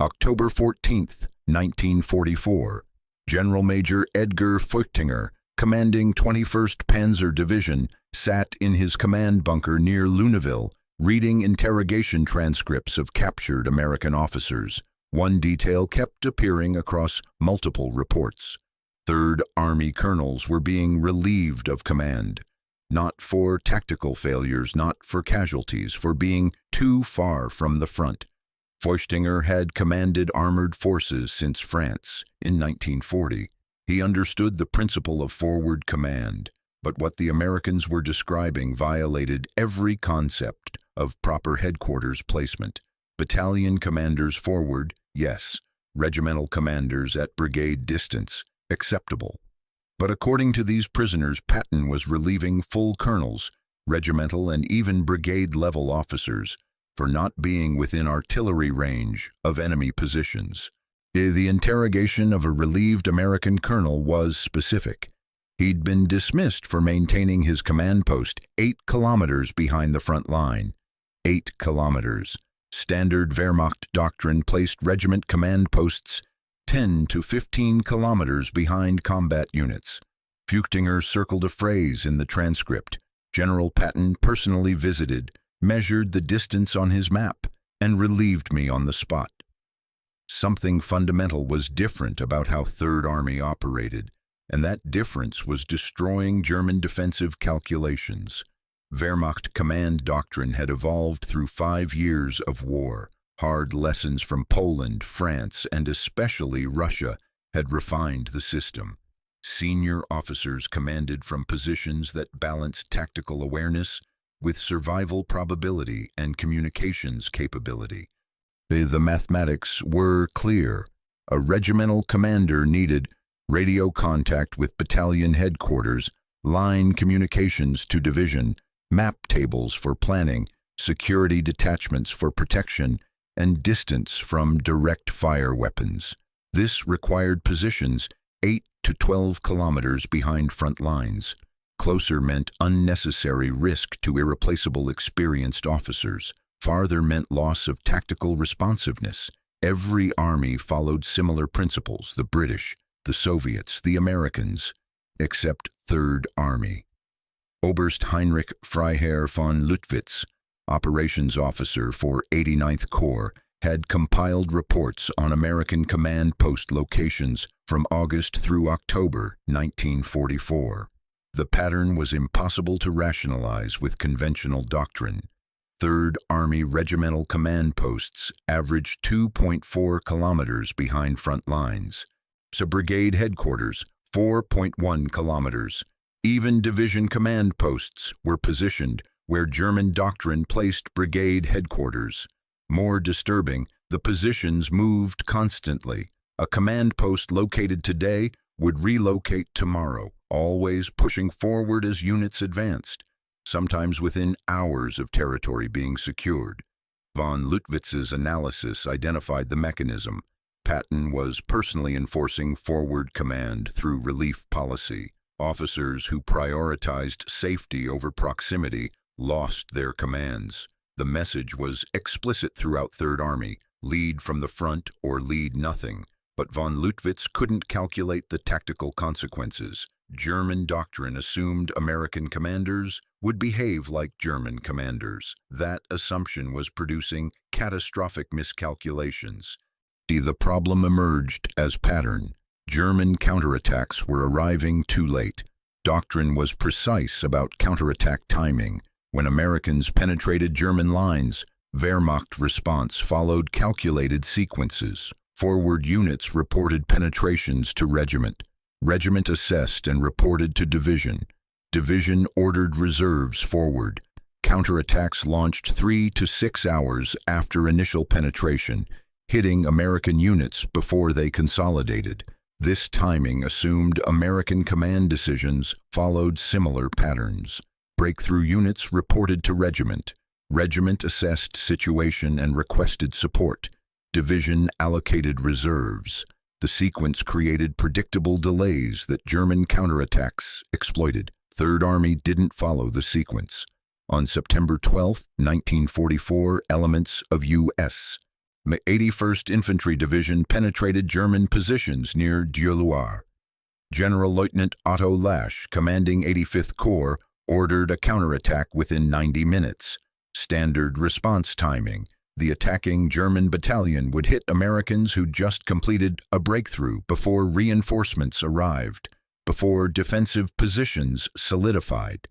October 14th, 1944, General Major Edgar Feuchtinger, commanding 21st Panzer Division, sat in his command bunker near Luneville, reading interrogation transcripts of captured American officers. One detail kept appearing across multiple reports. Third Army colonels were being relieved of command, not for tactical failures, not for casualties, for being too far from the front. Feuchtinger had commanded armored forces since France in 1940. He understood the principle of forward command, but what the Americans were describing violated every concept of proper headquarters placement. Battalion commanders forward, yes. Regimental commanders at brigade distance, acceptable. But according to these prisoners, Patton was relieving full colonels, regimental and even brigade-level officers for not being within artillery range of enemy positions. The interrogation of a relieved American colonel was specific. He'd been dismissed for maintaining his command post 8 kilometers behind the front line. 8 kilometers. Standard Wehrmacht doctrine placed regiment command posts 10 to 15 kilometers behind combat units. Feuchtinger circled a phrase in the transcript. General Patton personally visited, measured the distance on his map, and relieved me on the spot. Something fundamental was different about how Third Army operated, and that difference was destroying German defensive calculations. Wehrmacht command doctrine had evolved through 5 years of war. Hard lessons from Poland, France, and especially Russia had refined the system. Senior officers commanded from positions that balanced tactical awareness with survival probability and communications capability. The mathematics were clear. A regimental commander needed radio contact with battalion headquarters, line communications to division, map tables for planning, security detachments for protection, and distance from direct fire weapons. This required positions 8 to 12 kilometers behind front lines. Closer meant unnecessary risk to irreplaceable experienced officers. Farther meant loss of tactical responsiveness. Every army followed similar principles, the British, the Soviets, the Americans, except Third Army. Oberst Heinrich Freiherr von Luttwitz, operations officer for 89th Corps, had compiled reports on American command post locations from August through October 1944. The pattern was impossible to rationalize with conventional doctrine. Third Army regimental command posts averaged 2.4 kilometers behind front lines. So brigade headquarters, 4.1 kilometers. Even division command posts were positioned where German doctrine placed brigade headquarters. More disturbing, the positions moved constantly. A command post located today would relocate tomorrow, always pushing forward as units advanced, sometimes within hours of territory being secured. Von Luttwitz's analysis identified the mechanism. Patton was personally enforcing forward command through relief policy. Officers who prioritized safety over proximity lost their commands. The message was explicit throughout Third Army: lead from the front or lead nothing. But von Luttwitz couldn't calculate the tactical consequences. German doctrine assumed American commanders would behave like German commanders. That assumption was producing catastrophic miscalculations. The problem emerged as pattern. German counterattacks were arriving too late. Doctrine was precise about counterattack timing. When Americans penetrated German lines, Wehrmacht response followed calculated sequences. Forward units reported penetrations to regiment. Regiment assessed and reported to division. Division ordered reserves forward. Counterattacks launched 3 to 6 hours after initial penetration, hitting American units before they consolidated. This timing assumed American command decisions followed similar patterns. Breakthrough units reported to regiment. Regiment assessed situation and requested support. Division allocated reserves. The sequence created predictable delays that German counterattacks exploited. Third Army didn't follow the sequence. On September 12, 1944, elements of U.S. 81st Infantry Division penetrated German positions near WWII. General Lieutenant Otto Lasch, commanding 85th Corps, ordered a counterattack within 90 minutes. Standard response timing. The attacking German battalion would hit Americans who just completed a breakthrough before reinforcements arrived, before defensive positions solidified.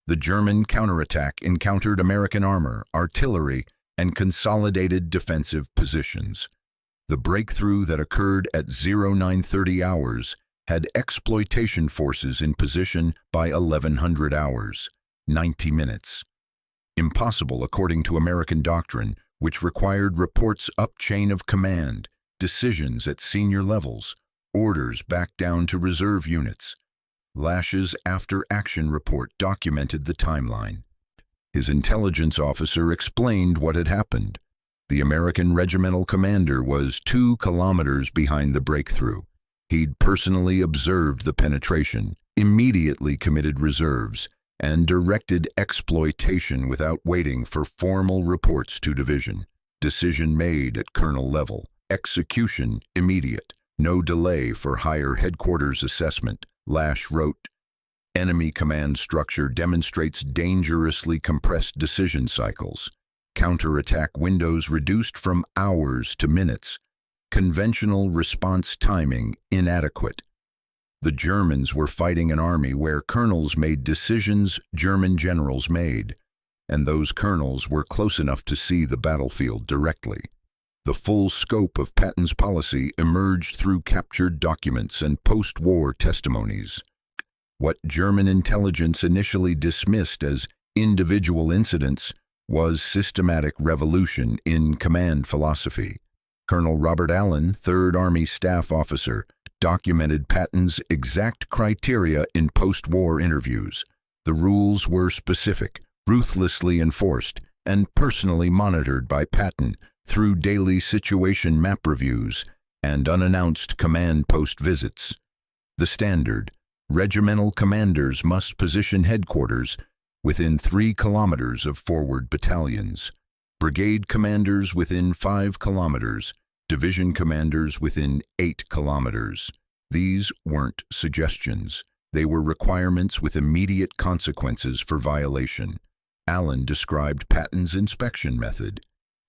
The German counterattack encountered American armor, artillery, and consolidated defensive positions. The breakthrough that occurred at 0930 hours had exploitation forces in position by 1100 hours, 90 minutes. Impossible according to American doctrine, which required reports up chain of command, decisions at senior levels, orders back down to reserve units. Lasch's after-action report documented the timeline. His intelligence officer explained what had happened. The American regimental commander was 2 kilometers behind the breakthrough. He'd personally observed the penetration, immediately committed reserves, and directed exploitation without waiting for formal reports to division. Decision made at colonel level. Execution immediate. No delay for higher headquarters assessment. Lasch wrote, "Enemy command structure demonstrates dangerously compressed decision cycles. Counterattack windows reduced from hours to minutes. Conventional response timing inadequate." The Germans were fighting an army where colonels made decisions German generals made, and those colonels were close enough to see the battlefield directly. The full scope of Patton's policy emerged through captured documents and post-war testimonies. What German intelligence initially dismissed as individual incidents was systematic revolution in command philosophy. Colonel Robert Allen, 3rd Army Staff Officer, documented Patton's exact criteria in post-war interviews. The rules were specific, ruthlessly enforced, and personally monitored by Patton through daily situation map reviews and unannounced command post visits. The standard: regimental commanders must position headquarters within 3 kilometers of forward battalions, brigade commanders within 5 kilometers, division commanders within 8 kilometers. These weren't suggestions. They were requirements with immediate consequences for violation. Allen described Patton's inspection method.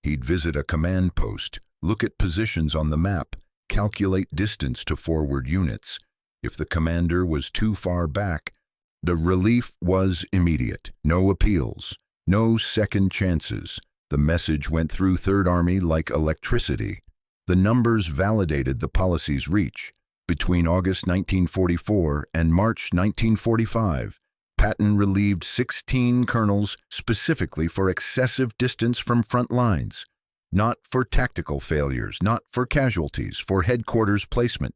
He'd visit a command post, look at positions on the map, calculate distance to forward units. If the commander was too far back, the relief was immediate. No appeals, no second chances. The message went through 3rd Army like electricity. The numbers validated the policy's reach. Between August 1944 and March 1945, Patton relieved 16 colonels specifically for excessive distance from front lines, not for tactical failures, not for casualties, for headquarters placement.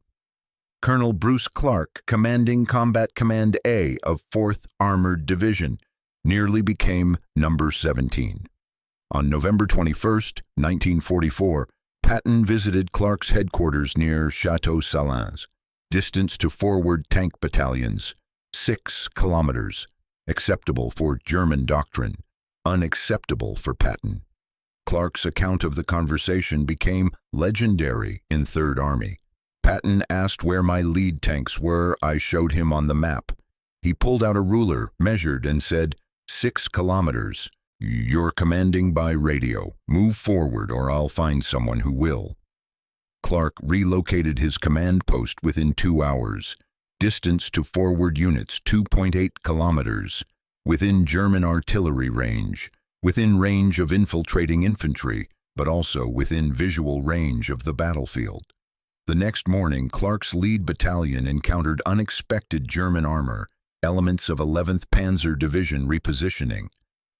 Colonel Bruce Clark, commanding Combat Command A of 4th Armored Division, nearly became number 17. On November 21, 1944, Patton visited Clark's headquarters near Château Salins. Distance to forward tank battalions, 6 kilometers. Acceptable for German doctrine, unacceptable for Patton. Clark's account of the conversation became legendary in 3rd Army. Patton asked where my lead tanks were. I showed him on the map. He pulled out a ruler, measured, and said, 6 kilometers. You're commanding by radio. Move forward or I'll find someone who will. Clark relocated his command post within 2 hours. Distance to forward units 2.8 kilometers. Within German artillery range. Within range of infiltrating infantry, but also within visual range of the battlefield. The next morning, Clark's lead battalion encountered unexpected German armor, elements of 11th Panzer Division repositioning.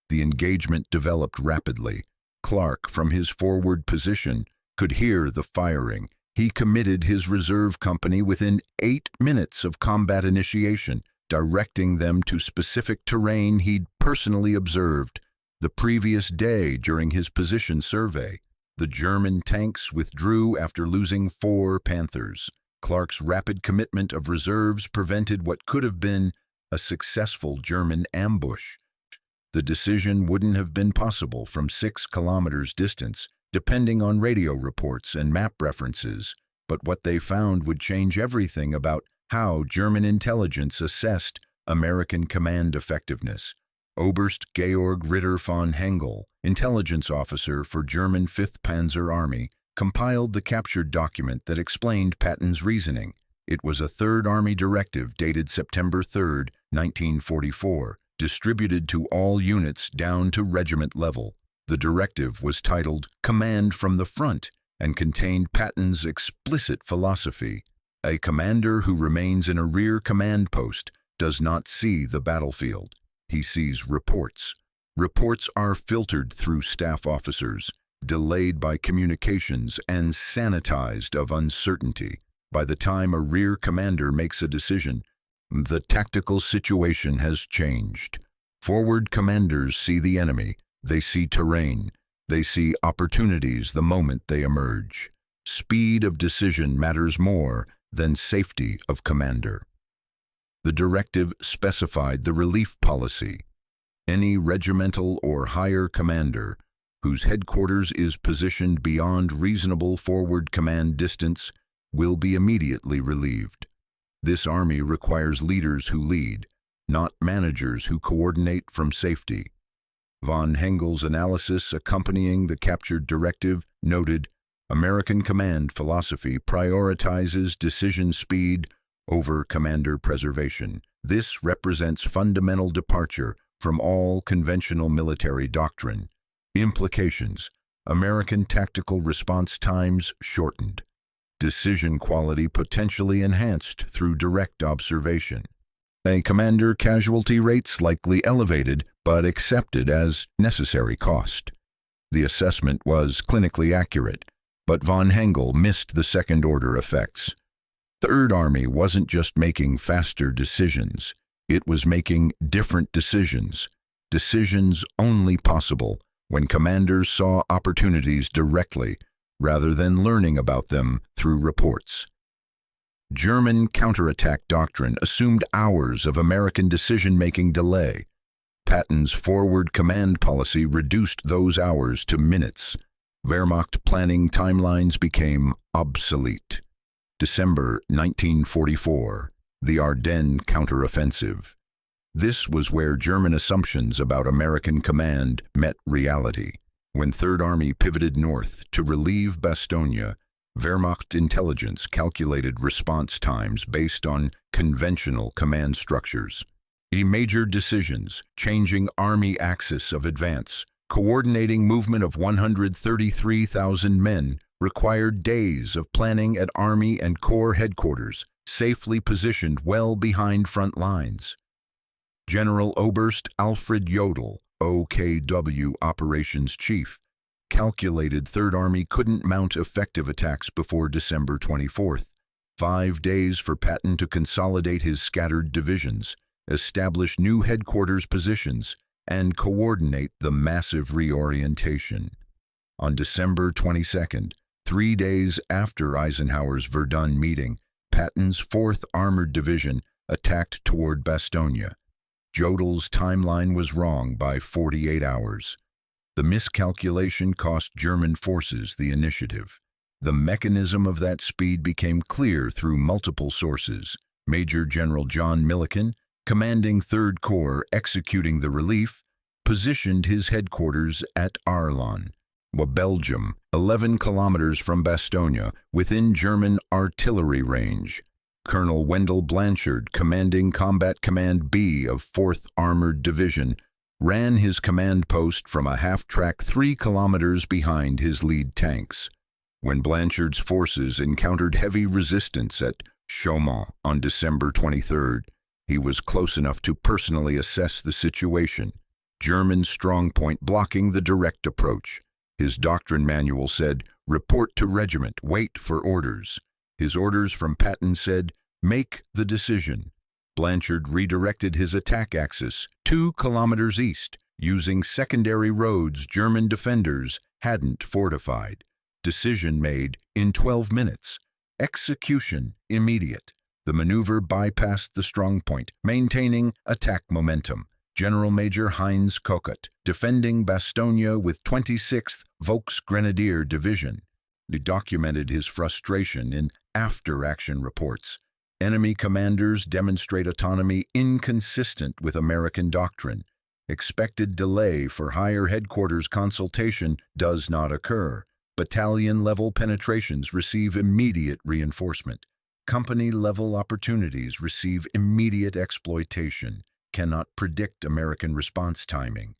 The engagement developed rapidly. Clark, from his forward position, could hear the firing. He committed his reserve company within 8 minutes of combat initiation, directing them to specific terrain he'd personally observed the previous day during his position survey. The German tanks withdrew after losing 4 Panthers. Clark's rapid commitment of reserves prevented what could have been a successful German ambush. The decision wouldn't have been possible from 6 kilometers distance depending on radio reports and map references, but what they found would change everything about how German intelligence assessed American command effectiveness. Oberst Georg Ritter von Hengel, intelligence officer for German 5th Panzer Army, compiled the captured document that explained Patton's reasoning. It was a Third Army directive dated September 3, 1944, distributed to all units down to regiment level. The directive was titled Command from the Front and contained Patton's explicit philosophy. A commander who remains in a rear command post does not see the battlefield. He sees reports. Reports are filtered through staff officers, delayed by communications, and sanitized of uncertainty. By the time a rear commander makes a decision, the tactical situation has changed. Forward commanders see the enemy. They see terrain. They see opportunities the moment they emerge. Speed of decision matters more than safety of commander. The directive specified the relief policy. Any regimental or higher commander whose headquarters is positioned beyond reasonable forward command distance will be immediately relieved. This army requires leaders who lead, not managers who coordinate from safety. Von Hengel's analysis accompanying the captured directive noted, American command philosophy prioritizes decision speed over commander preservation. This represents fundamental departure from all conventional military doctrine. Implications: American tactical response times shortened. Decision quality potentially enhanced through direct observation. A commander casualty rates likely elevated, but accepted as necessary cost. The assessment was clinically accurate, but von Hengel missed the second-order effects. Third Army wasn't just making faster decisions, it was making different decisions. Decisions only possible when commanders saw opportunities directly, rather than learning about them through reports. German counterattack doctrine assumed hours of American decision-making delay. Patton's forward command policy reduced those hours to minutes. Wehrmacht planning timelines became obsolete. December 1944, the Ardennes counteroffensive. This was where German assumptions about American command met reality. When Third Army pivoted north to relieve Bastogne, Wehrmacht intelligence calculated response times based on conventional command structures. Major decisions, changing Army axis of advance, coordinating movement of 133,000 men, required days of planning at Army and Corps headquarters, safely positioned well behind front lines. General Oberst Alfred Jodl, OKW Operations Chief, calculated Third Army couldn't mount effective attacks before December 24th. 5 days for Patton to consolidate his scattered divisions, establish new headquarters positions, and coordinate the massive reorientation. On December 22nd, 3 days after Eisenhower's Verdun meeting, Patton's 4th Armored Division attacked toward Bastogne. Jodl's timeline was wrong by 48 hours. The miscalculation cost German forces the initiative. The mechanism of that speed became clear through multiple sources. Major General John Milliken, commanding 3rd Corps executing the relief, positioned his headquarters at Ardennes, Belgium, 11 kilometers from Bastogne, within German artillery range. Colonel Wendell Blanchard, commanding Combat Command B of 4th Armored Division, ran his command post from a half-track 3 kilometers behind his lead tanks. When Blanchard's forces encountered heavy resistance at Chaumont on December 23rd, he was close enough to personally assess the situation. German strongpoint blocking the direct approach. His doctrine manual said, "Report to regiment, wait for orders." His orders from Patton said, "Make the decision." Blanchard redirected his attack axis 2 kilometers east, using secondary roads German defenders hadn't fortified. Decision made in 12 minutes. Execution immediate. The maneuver bypassed the strongpoint, maintaining attack momentum. General Major Heinz Kokott, defending Bastogne with 26th Volksgrenadier Division. He documented his frustration in after-action reports. Enemy commanders demonstrate autonomy inconsistent with American doctrine. Expected delay for higher headquarters consultation does not occur. Battalion-level penetrations receive immediate reinforcement. Company-level opportunities receive immediate exploitation. Cannot predict American response timing.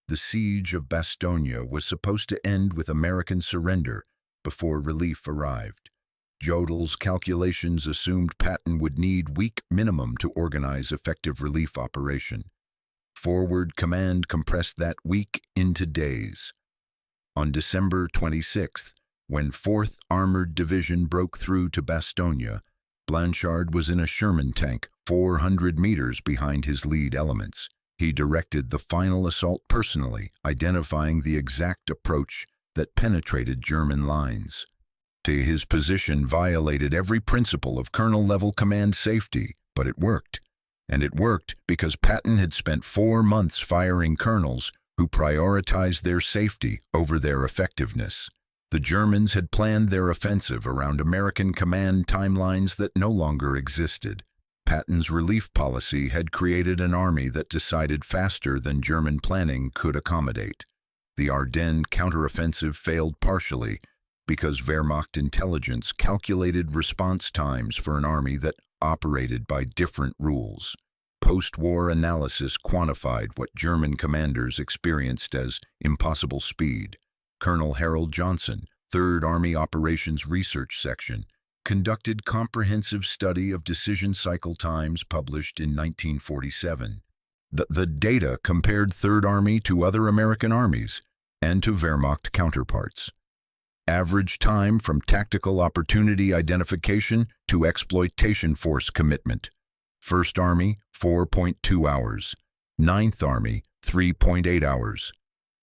The siege of Bastogne was supposed to end with American surrender before relief arrived. Jodel's calculations assumed Patton would need week minimum to organize effective relief operation. Forward command compressed that week into days. On December 26th, when 4th Armored Division broke through to Bastogne, Blanchard was in a Sherman tank 400 meters behind his lead elements. He directed the final assault personally, identifying the exact approach that penetrated German lines. His position violated every principle of colonel-level command safety, but it worked. And it worked because Patton had spent 4 months firing colonels who prioritized their safety over their effectiveness. The Germans had planned their offensive around American command timelines that no longer existed. Patton's relief policy had created an army that decided faster than German planning could accommodate. The Ardennes counteroffensive failed partially because Wehrmacht intelligence calculated response times for an army that operated by different rules. Post-war analysis quantified what German commanders experienced as impossible speed. Colonel Harold Johnson, 3rd Army Operations Research Section, conducted comprehensive study of decision cycle times published in 1947. The data compared 3rd Army to other American armies and to Wehrmacht counterparts. Average time from tactical opportunity identification to exploitation force commitment. 1st Army, 4.2 hours. 9th Army, 3.8 hours.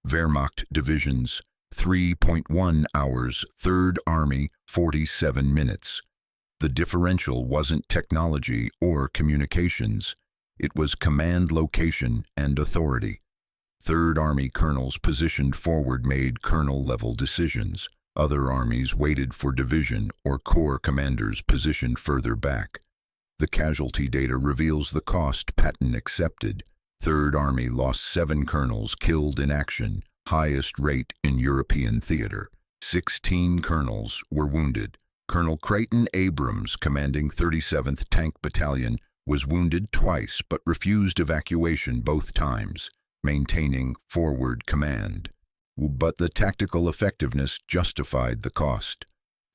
Wehrmacht divisions, 3.1 hours. 3rd Army, 47 minutes. The differential wasn't technology or communications. It was command location and authority. 3rd Army colonels positioned forward made colonel-level decisions. Other armies waited for division or corps commanders positioned further back. The casualty data reveals the cost Patton accepted. 3rd Army lost 7 colonels killed in action, highest rate in European theater. 16 colonels were wounded. Colonel Creighton Abrams, commanding 37th Tank Battalion, was wounded twice but refused evacuation both times, maintaining forward command. But the tactical effectiveness justified the cost.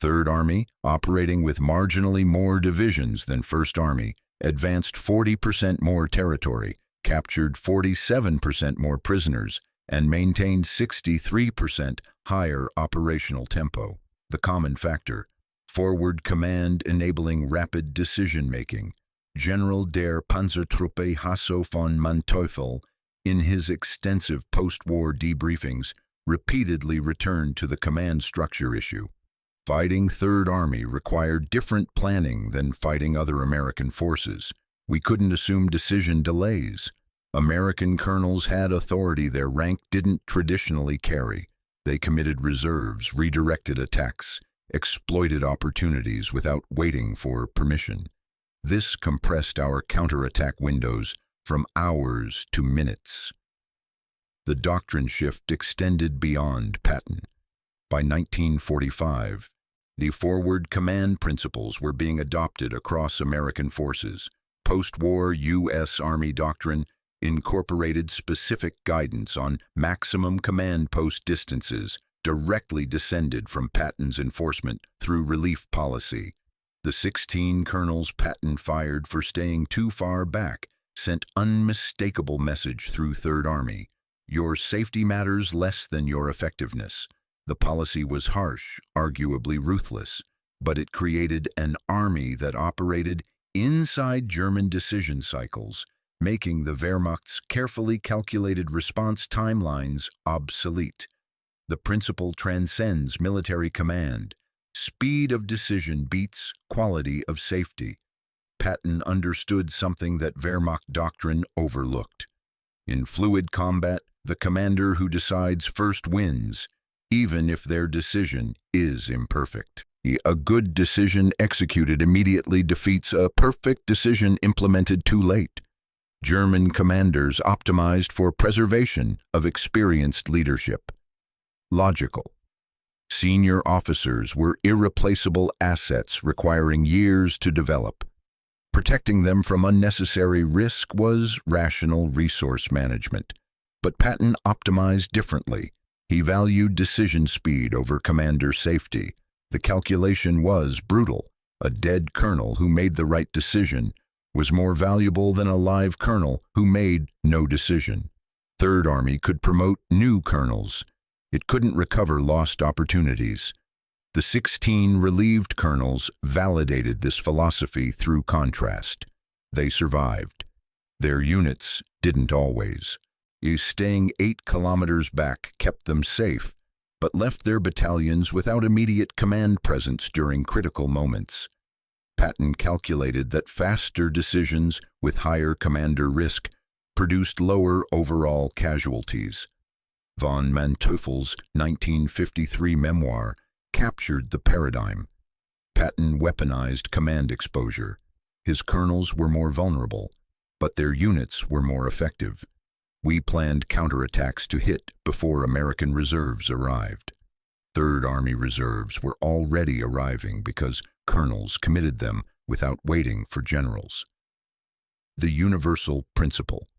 3rd Army, operating with marginally more divisions than 1st Army, advanced 40% more territory, captured 47% more prisoners, and maintained 63% higher operational tempo. The common factor: forward command enabling rapid decision-making. General der Panzertruppe Hasso von Manteuffel, in his extensive post-war debriefings, repeatedly returned to the command structure issue. Fighting 3rd Army required different planning than fighting other American forces. We couldn't assume decision delays. American colonels had authority their rank didn't traditionally carry. They committed reserves, redirected attacks, exploited opportunities without waiting for permission. This compressed our counterattack windows from hours to minutes. The doctrine shift extended beyond Patton. By 1945, the forward command principles were being adopted across American forces. Post-war U.S. Army doctrine incorporated specific guidance on maximum command post distances directly descended from Patton's enforcement through relief policy. The 16 colonels Patton fired for staying too far back sent unmistakable message through 3rd Army. Your safety matters less than your effectiveness. The policy was harsh, arguably ruthless, but it created an army that operated inside German decision cycles, making the Wehrmacht's carefully calculated response timelines obsolete. The principle transcends military command. Speed of decision beats quality of safety. Patton understood something that Wehrmacht doctrine overlooked. In fluid combat, the commander who decides first wins, even if their decision is imperfect. A good decision executed immediately defeats a perfect decision implemented too late. German commanders optimized for preservation of experienced leadership. Logical. Senior officers were irreplaceable assets requiring years to develop. Protecting them from unnecessary risk was rational resource management. But Patton optimized differently. He valued decision speed over commander safety. The calculation was brutal. A dead colonel who made the right decision was more valuable than a live colonel who made no decision. Third Army could promote new colonels. It couldn't recover lost opportunities. The 16 relieved colonels validated this philosophy through contrast. They survived. Their units didn't always. Staying 8 kilometers back kept them safe, but left their battalions without immediate command presence during critical moments. Patton calculated that faster decisions with higher commander risk produced lower overall casualties. Von Manteuffel's 1953 memoir captured the paradigm. Patton weaponized command exposure. His colonels were more vulnerable, but their units were more effective. We planned counterattacks to hit before American reserves arrived. Third Army reserves were already arriving because colonels committed them without waiting for generals. The universal principle.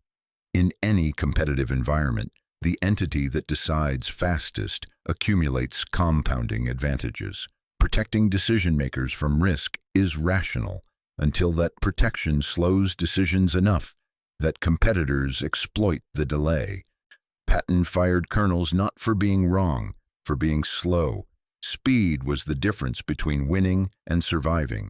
In any competitive environment, the entity that decides fastest accumulates compounding advantages. Protecting decision-makers from risk is rational until that protection slows decisions enough that competitors exploit the delay. Patton fired colonels not for being wrong, for being slow. Speed was the difference between winning and surviving.